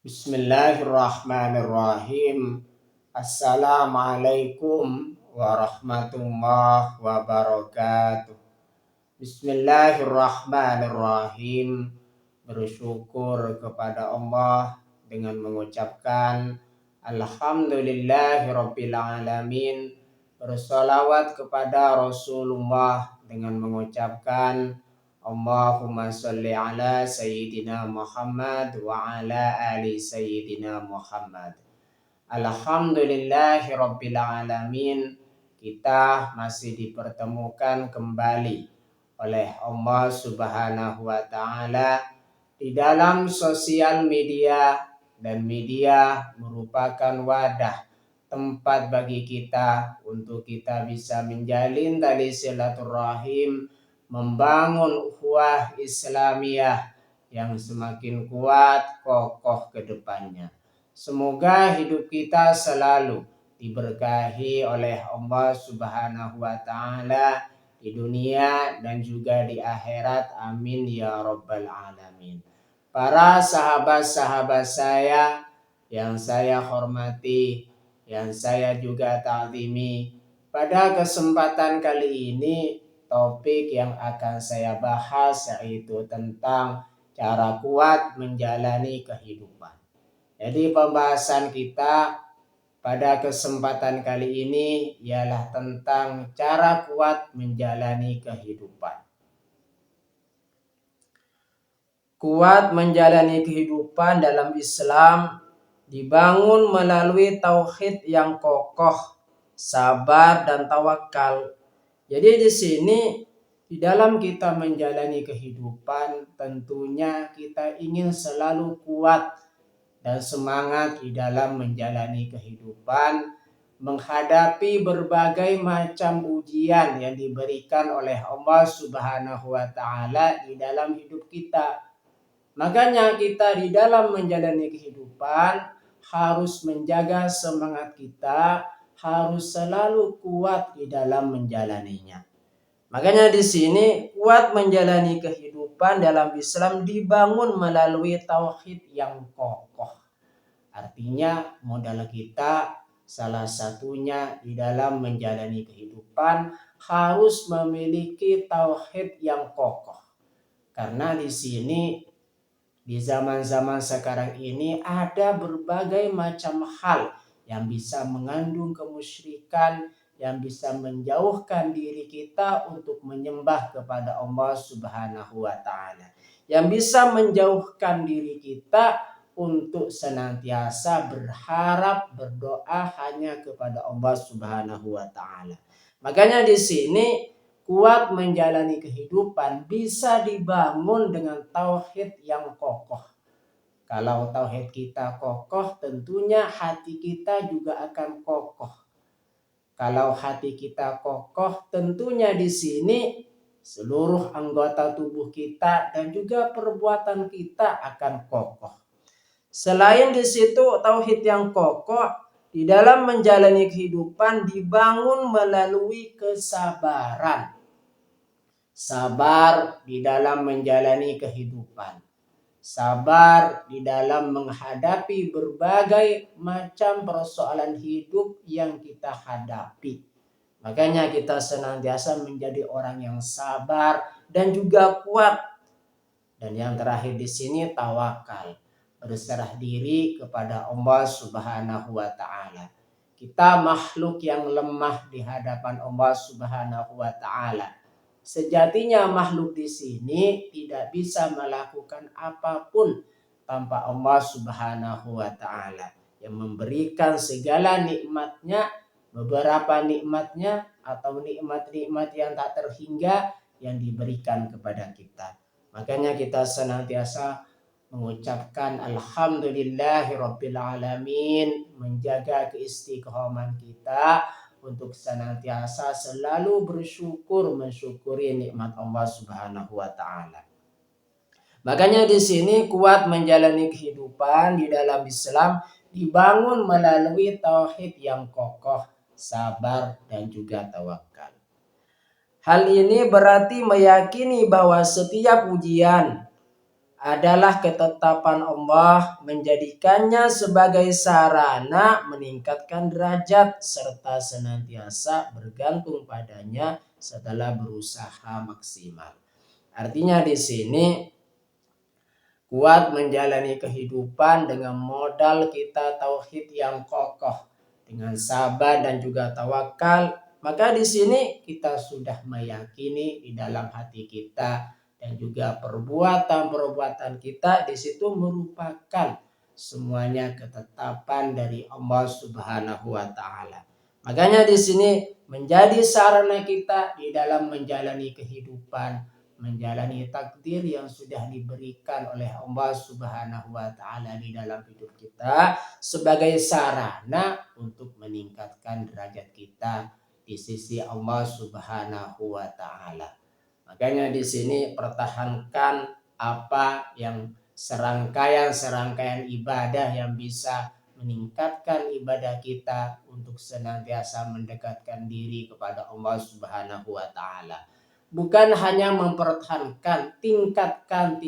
Bismillahirrahmanirrahim. Assalamualaikum warahmatullahi wabarakatuh. Bismillahirrahmanirrahim. Bersyukur kepada Allah dengan mengucapkan Alhamdulillahirabbil alamin. Bersolawat kepada Rasulullah dengan mengucapkan Allahumma sholli ala Sayyidina Muhammad wa ala ali Sayyidina Muhammad. Alhamdulillahirabbil alamin. Kita masih dipertemukan kembali oleh Allah Subhanahu wa taala di dalam sosial media, dan media merupakan wadah tempat bagi kita untuk kita bisa menjalin tali silaturahim, membangun ukhuwah Islamiyah yang semakin kuat kokoh ke depannya. Semoga hidup kita selalu diberkahi oleh Allah Subhanahu wa taala di dunia dan juga di akhirat. Amin ya rabbal alamin. Para sahabat-sahabat saya yang saya hormati, yang saya juga ta'zimi, pada kesempatan kali ini topik yang akan saya bahas yaitu tentang cara kuat menjalani kehidupan. Jadi pembahasan kita pada kesempatan kali ini ialah tentang cara kuat menjalani kehidupan. Kuat menjalani kehidupan dalam Islam dibangun melalui tauhid yang kokoh, sabar dan tawakal. Jadi di sini di dalam kita menjalani kehidupan tentunya kita ingin selalu kuat dan semangat di dalam menjalani kehidupan, menghadapi berbagai macam ujian yang diberikan oleh Allah Subhanahu wa taala di dalam hidup kita. Makanya kita di dalam menjalani kehidupan harus menjaga semangat kita, harus selalu kuat di dalam menjalaninya. Makanya di sini kuat menjalani kehidupan dalam Islam dibangun melalui tauhid yang kokoh. Artinya modal kita salah satunya di dalam menjalani kehidupan harus memiliki tauhid yang kokoh. Karena di sini di zaman-zaman sekarang ini ada berbagai macam hal yang bisa mengandung kemusyrikan, yang bisa menjauhkan diri kita untuk menyembah kepada Allah Subhanahu wa taala, yang bisa menjauhkan diri kita untuk senantiasa berharap, berdoa hanya kepada Allah Subhanahu wa taala. Makanya di sini kuat menjalani kehidupan bisa dibangun dengan tauhid yang kokoh. Kalau tauhid kita kokoh, tentunya hati kita juga akan kokoh. Kalau hati kita kokoh, tentunya di sini seluruh anggota tubuh kita dan juga perbuatan kita akan kokoh. Selain di situ tauhid yang kokoh di dalam menjalani kehidupan dibangun melalui kesabaran. Sabar di dalam menjalani kehidupan. Sabar di dalam menghadapi berbagai macam persoalan hidup yang kita hadapi. Makanya kita senantiasa menjadi orang yang sabar dan juga kuat. Dan yang terakhir di sini tawakal. Berserah diri kepada Allah Subhanahu wa taala. Kita makhluk yang lemah di hadapan Allah Subhanahu wa taala. Sejatinya makhluk di sini tidak bisa melakukan apapun tanpa Allah Subhanahu wa taala yang memberikan segala nikmatnya, beberapa nikmatnya atau nikmat-nikmat yang tak terhingga yang diberikan kepada kita. Makanya kita senantiasa mengucapkan alhamdulillahirabbil alamin, menjaga keistiqomahan kita untuk senantiasa selalu bersyukur, mensyukuri nikmat Allah Subhanahu wa taala. Makanya di sini kuat menjalani kehidupan di dalam Islam dibangun melalui tauhid yang kokoh, sabar dan juga tawakal. Hal ini berarti meyakini bahwa setiap ujian adalah ketetapan Allah menjadikannya sebagai sarana meningkatkan derajat serta senantiasa bergantung padanya setelah berusaha maksimal. Artinya di sini kuat menjalani kehidupan dengan modal kita tauhid yang kokoh, dengan sabar dan juga tawakal. Maka di sini kita sudah meyakini di dalam hati kita dan juga perbuatan-perbuatan kita di situ merupakan semuanya ketetapan dari Allah Subhanahu wa taala. Makanya di sini menjadi sarana kita di dalam menjalani kehidupan, menjalani takdir yang sudah diberikan oleh Allah Subhanahu wa taala di dalam hidup kita sebagai sarana untuk meningkatkan derajat kita di sisi Allah Subhanahu wa taala. Makanya di sini pertahankan apa yang serangkaian ibadah yang bisa meningkatkan ibadah kita untuk senantiasa mendekatkan diri kepada Allah Subhanahu wa taala. Bukan hanya mempertahankan, tingkatkan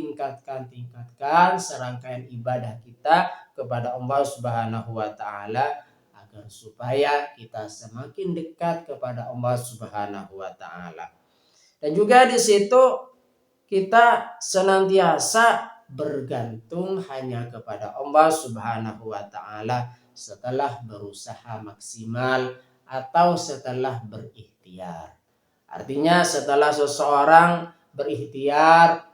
serangkaian ibadah kita kepada Allah Subhanahu wa taala agar supaya kita semakin dekat kepada Allah Subhanahu wa taala. Dan juga di situ kita senantiasa bergantung hanya kepada Allah Subhanahu wa taala setelah berusaha maksimal atau setelah berikhtiar. Artinya setelah seseorang berikhtiar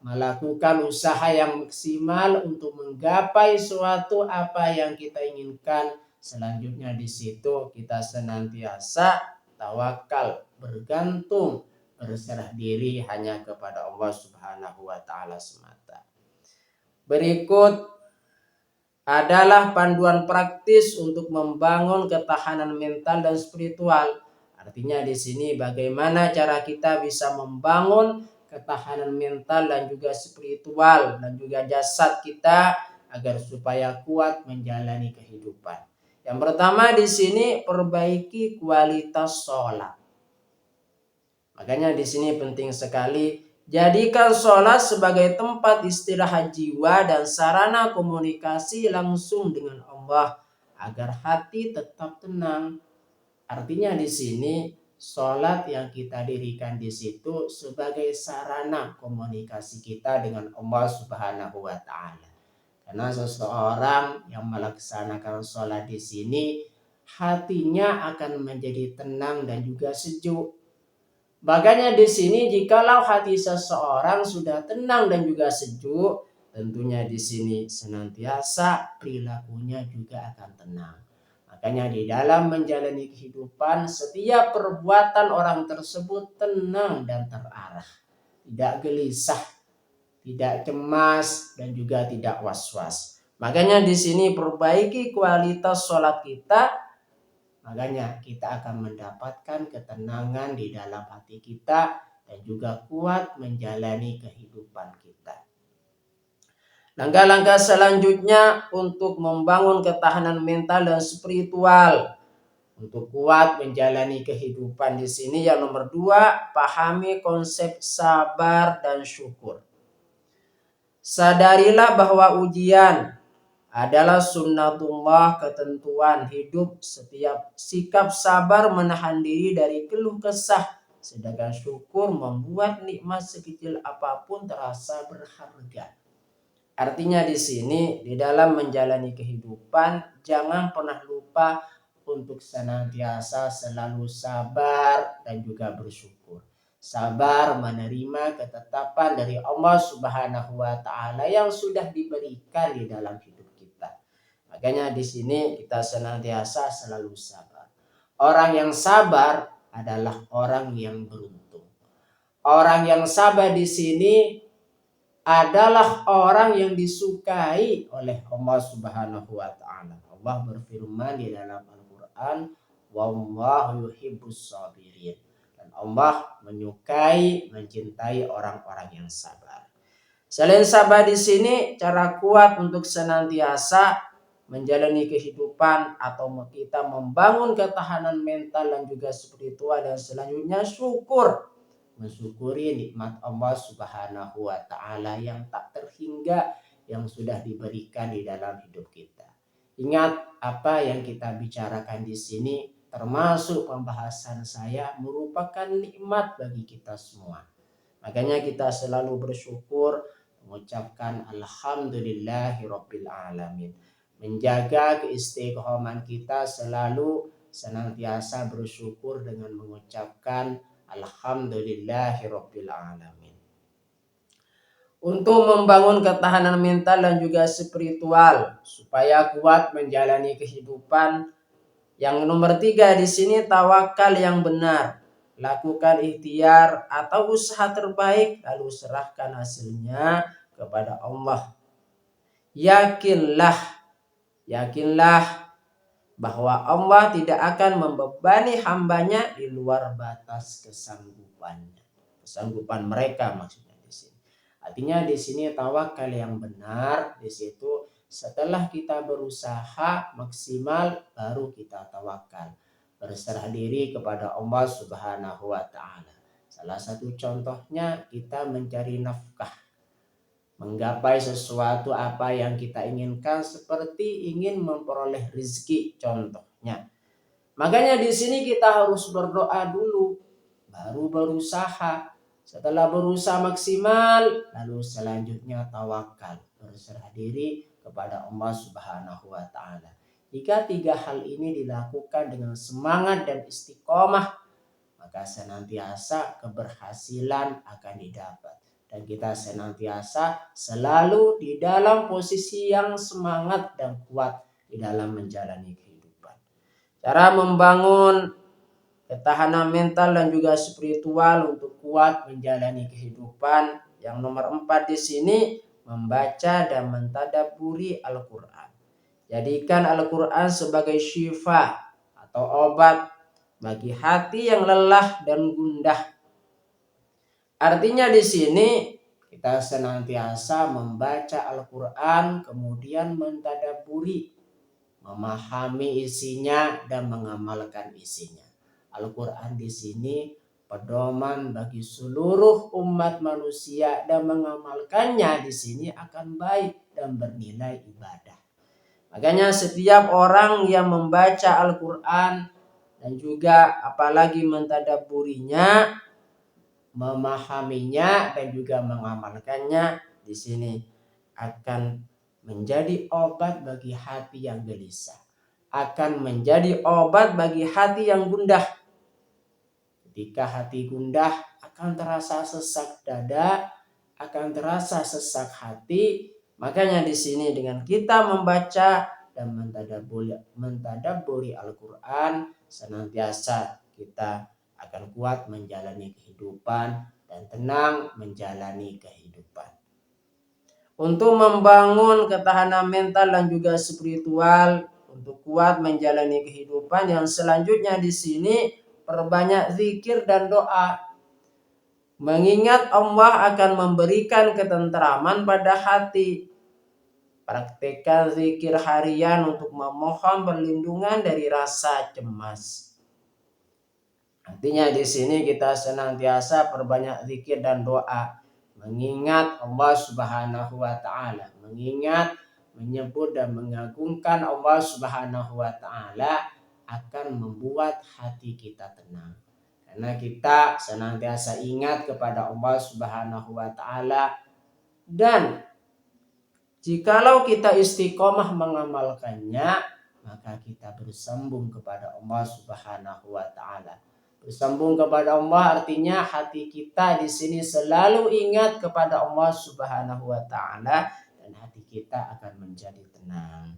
melakukan usaha yang maksimal untuk menggapai suatu apa yang kita inginkan, selanjutnya di situ kita senantiasa tawakal, bergantung, berserah diri hanya kepada Allah Subhanahu wa taala semata. Berikut adalah panduan praktis untuk membangun ketahanan mental dan spiritual. Artinya di sini bagaimana cara kita bisa membangun ketahanan mental dan juga spiritual dan juga jasad kita agar supaya kuat menjalani kehidupan. Yang pertama di sini perbaiki kualitas sholat. Makanya di sini penting sekali jadikan sholat sebagai tempat istirahat jiwa dan sarana komunikasi langsung dengan Allah agar hati tetap tenang. Artinya di sini sholat yang kita dirikan di situ sebagai sarana komunikasi kita dengan Allah Subhanahu wa taala. Karena seseorang yang melaksanakan sholat di sini hatinya akan menjadi tenang dan juga sejuk. Makanya di sini jikalau hati seseorang sudah tenang dan juga sejuk, tentunya di sini senantiasa perilakunya juga akan tenang. Makanya di dalam menjalani kehidupan setiap perbuatan orang tersebut tenang dan terarah, tidak gelisah, tidak cemas dan juga tidak was-was. Makanya di sini perbaiki kualitas sholat kita, makanya kita akan mendapatkan ketenangan di dalam hati kita dan juga kuat menjalani kehidupan kita. Langkah-langkah selanjutnya untuk membangun ketahanan mental dan spiritual untuk kuat menjalani kehidupan di sini yang nomor 2, pahami konsep sabar dan syukur. Sadarilah bahwa ujian adalah sunnatullah, ketentuan hidup. Setiap sikap sabar menahan diri dari keluh kesah, sedangkan syukur membuat nikmat sekecil apapun terasa berharga. Artinya di sini di dalam menjalani kehidupan jangan pernah lupa untuk senantiasa selalu sabar dan juga bersyukur. Sabar menerima ketetapan dari Allah Subhanahu wa taala yang sudah diberikan di dalam hidup kita. Makanya di sini kita senantiasa selalu sabar. Orang yang sabar adalah orang yang beruntung. Orang yang sabar di sini adalah orang yang disukai oleh Allah Subhanahu wa taala. Allah berfirman di dalam Al-Qur'an, "Wallahu yuhibbus sabirin." Dan Allah menyukai, mencintai orang-orang yang sabar. Selain sabar di sini, cara kuat untuk senantiasa menjalani kehidupan atau kita membangun ketahanan mental dan juga spiritual dan selanjutnya syukur. mensyukuri nikmat Allah Subhanahu wa taala yang tak terhingga yang sudah diberikan di dalam hidup kita. Ingat, apa yang kita bicarakan di sini termasuk pembahasan saya merupakan nikmat bagi kita semua. Makanya kita selalu bersyukur, mengucapkan alhamdulillahirabbil alamin. Menjaga keistiqomahan kita selalu senantiasa bersyukur dengan mengucapkan alhamdulillahirabbil alamin. Untuk membangun ketahanan mental dan juga spiritual supaya kuat menjalani kehidupan, yang nomor 3 di sini tawakal yang benar. Lakukan ikhtiar atau usaha terbaik lalu serahkan hasilnya kepada Allah. Yakinlah bahwa Allah tidak akan membebani hambanya di luar batas kesanggupan mereka maksudnya di sini. Artinya di sini tawakal yang benar di situ setelah kita berusaha maksimal baru kita tawakal, berserah diri kepada Allah Subhanahu wa taala. Salah satu contohnya kita mencari nafkah, menggapai sesuatu apa yang kita inginkan seperti ingin memperoleh rezeki contohnya. Makanya di sini kita harus berdoa dulu baru berusaha. Setelah berusaha maksimal lalu selanjutnya tawakal, berserah diri kepada Allah Subhanahu wa taala. Jika 3 hal ini dilakukan dengan semangat dan istiqomah, maka senantiasa keberhasilan akan didapat. Dan kita senantiasa selalu di dalam posisi yang semangat dan kuat di dalam menjalani kehidupan. Cara membangun ketahanan mental dan juga spiritual untuk kuat menjalani kehidupan, yang nomor 4 di sini membaca dan mentadabburi Al-Quran. Jadikan Al-Quran sebagai syifa atau obat bagi hati yang lelah dan gundah. Artinya di sini kita senantiasa membaca Al-Quran, kemudian mentadabburi, memahami isinya dan mengamalkan isinya. Al-Quran di sini pedoman bagi seluruh umat manusia dan mengamalkannya di sini akan baik dan bernilai ibadah. Makanya setiap orang yang membaca Al-Quran dan juga apalagi mentadabburinya, memahaminya dan juga mengamalkannya di sini akan menjadi obat bagi hati yang gelisah, akan menjadi obat bagi hati yang gundah. Ketika hati gundah akan terasa sesak dada, akan terasa sesak hati. Makanya di sini dengan kita membaca dan mentadabburi Al-Quran, senantiasa kita akan kuat menjalani kehidupan dan tenang menjalani kehidupan. Untuk membangun ketahanan mental dan juga spiritual untuk kuat menjalani kehidupan, yang selanjutnya di sini perbanyak zikir dan doa. Mengingat Allah akan memberikan ketentraman pada hati. Praktekkan zikir harian untuk memohon perlindungan dari rasa cemas. Artinya di sini kita senantiasa perbanyak zikir dan doa, mengingat Allah Subhanahu wa taala, mengingat, menyebut dan mengagungkan Allah Subhanahu wa taala akan membuat hati kita tenang. Karena kita senantiasa ingat kepada Allah Subhanahu wa taala, dan jikalau kita istiqomah mengamalkannya, maka kita bersambung kepada Allah Subhanahu wa taala. Bersambung kepada Allah artinya hati kita di sini selalu ingat kepada Allah Subhanahu wa taala dan hati kita akan menjadi tenang.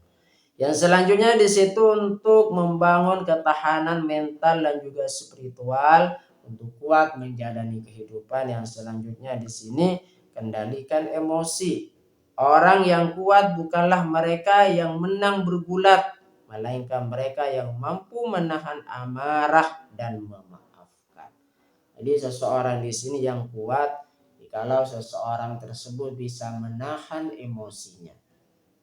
Yang selanjutnya di situ untuk membangun ketahanan mental dan juga spiritual untuk kuat menjalani kehidupan, yang selanjutnya di sini kendalikan emosi. Orang yang kuat bukanlah mereka yang menang bergulat, melainkan mereka yang mampu menahan amarah dan memaafkan. Jadi seseorang di sini yang kuat jikalau seseorang tersebut bisa menahan emosinya.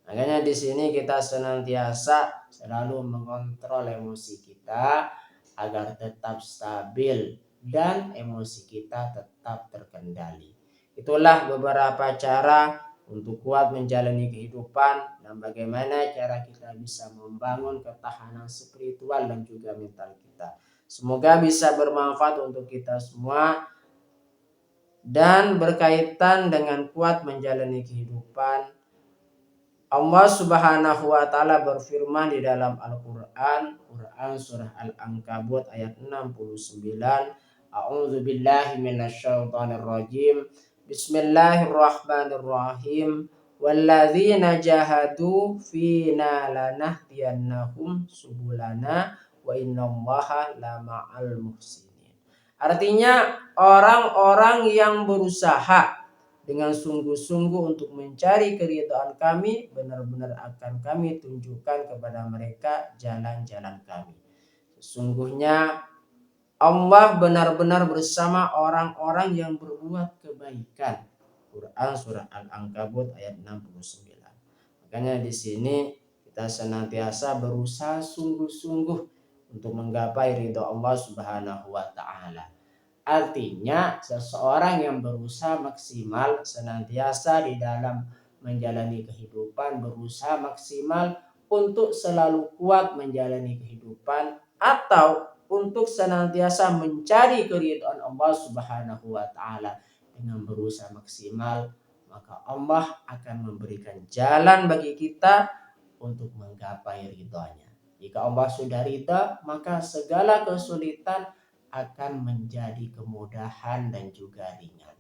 Makanya di sini kita senantiasa selalu mengontrol emosi kita agar tetap stabil dan emosi kita tetap terkendali. Itulah beberapa cara untuk kuat menjalani kehidupan dan bagaimana cara kita bisa membangun ketahanan spiritual dan juga mental kita. Semoga bisa bermanfaat untuk kita semua dan berkaitan dengan kuat menjalani kehidupan. Allah Subhanahu wa taala berfirman di dalam Al-Qur'an, surah Al-Ankabut ayat 69. A'udzu billahi minasyaitonir rajim. Bismillahirrahmanirrahim. Walladzina jahadu fina lanahdiyannahum subulana wa innallaha lama'al muhsinin. Artinya orang-orang yang berusaha dengan sungguh-sungguh untuk mencari keridhaan kami, benar-benar akan kami tunjukkan kepada mereka jalan-jalan kami. Sesungguhnya Allah benar-benar bersama orang-orang yang berbuat kebaikan. Quran surah Al-Ankabut ayat 69. Makanya di sini kita senantiasa berusaha sungguh-sungguh untuk menggapai ridha Allah Subhanahu wa taala. Artinya seseorang yang berusaha maksimal senantiasa di dalam menjalani kehidupan, berusaha maksimal untuk selalu kuat menjalani kehidupan atau untuk senantiasa mencari keridhaan Allah Subhanahu wa taala dengan berusaha maksimal, maka Allah akan memberikan jalan bagi kita untuk menggapai ridhanya. Jika Allah sudah ridha, maka segala kesulitan akan menjadi kemudahan dan juga ringan.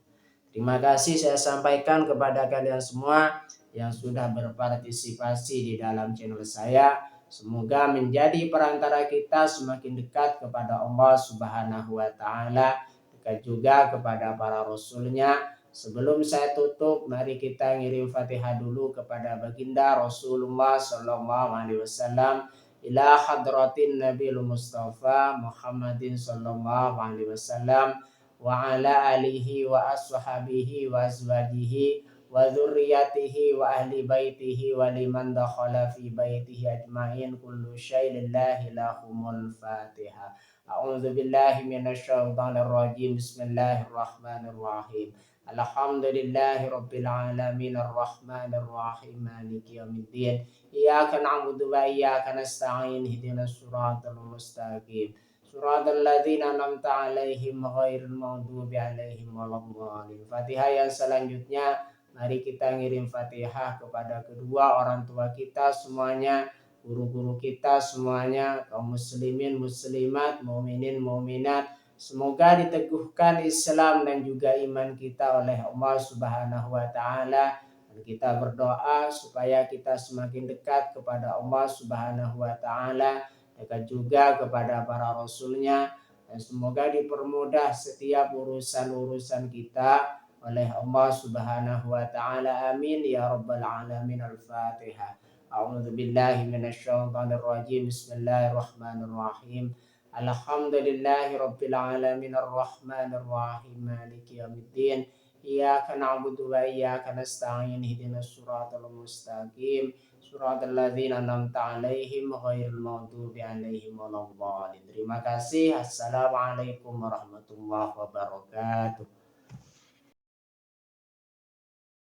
Terima kasih saya sampaikan kepada kalian semua yang sudah berpartisipasi di dalam channel saya. Semoga menjadi perantara kita semakin dekat kepada Allah Subhanahu wa taala, dekat juga kepada para rasulnya. Sebelum saya tutup, mari kita ngirim Fatihah dulu kepada baginda Rasulullah sallallahu alaihi wasallam. Ila hadratin Nabiul Mustafa Muhammadin sallallahu alaihi wasallam wa ala alihi wa ashabihi wa azwajihi wa dzurriyyatihi wa ahli baitihi wa liman dakhala fi baitihi ajmain kullu syai'in lillahi lahumul Fatihah. A'udzu billahi minasyaitonir rajim. Bismillahirrahmanirrahim. Alhamdulillahi rabbil alamin arrahmanir rahim maliki yaumiddin. Iyyaka na'budu wa iyyaka nasta'in ihdinas siratal mustaqim. Siratal ladzina an'amta 'alaihim ghairil maghdubi 'alaihim waladdallin. Fatihah yang selanjutnya, mari kita ngirim Fatihah kepada kedua orang tua kita semuanya, guru-guru kita semuanya, kaum muslimin muslimat, mukminin mukminat. Semoga diteguhkan Islam dan juga iman kita oleh Allah Subhanahu wa taala. Dan kita berdoa supaya kita semakin dekat kepada Allah Subhanahu wa taala, dekat juga kepada para rasulnya, dan semoga dipermudah setiap urusan-urusan kita oleh Allah Subhanahu wa taala. Amin ya rabbal alamin. Al-Fatihah. A'udzu billahi minasyaitonir rajim. Bismillahirrahmanirrahim. Alhamdulillahi rabbil alamin arrahmanir rahim maliki yaumiddin. Iyyaka na'budu wa iyyaka nasta'in ihdinas siratal mustaqim. Siratal ladzina an'amta 'alaihim ghairil maghdubi 'alaihim waladdallin. Terima kasih. Assalamualaikum warahmatullahi wabarakatuh.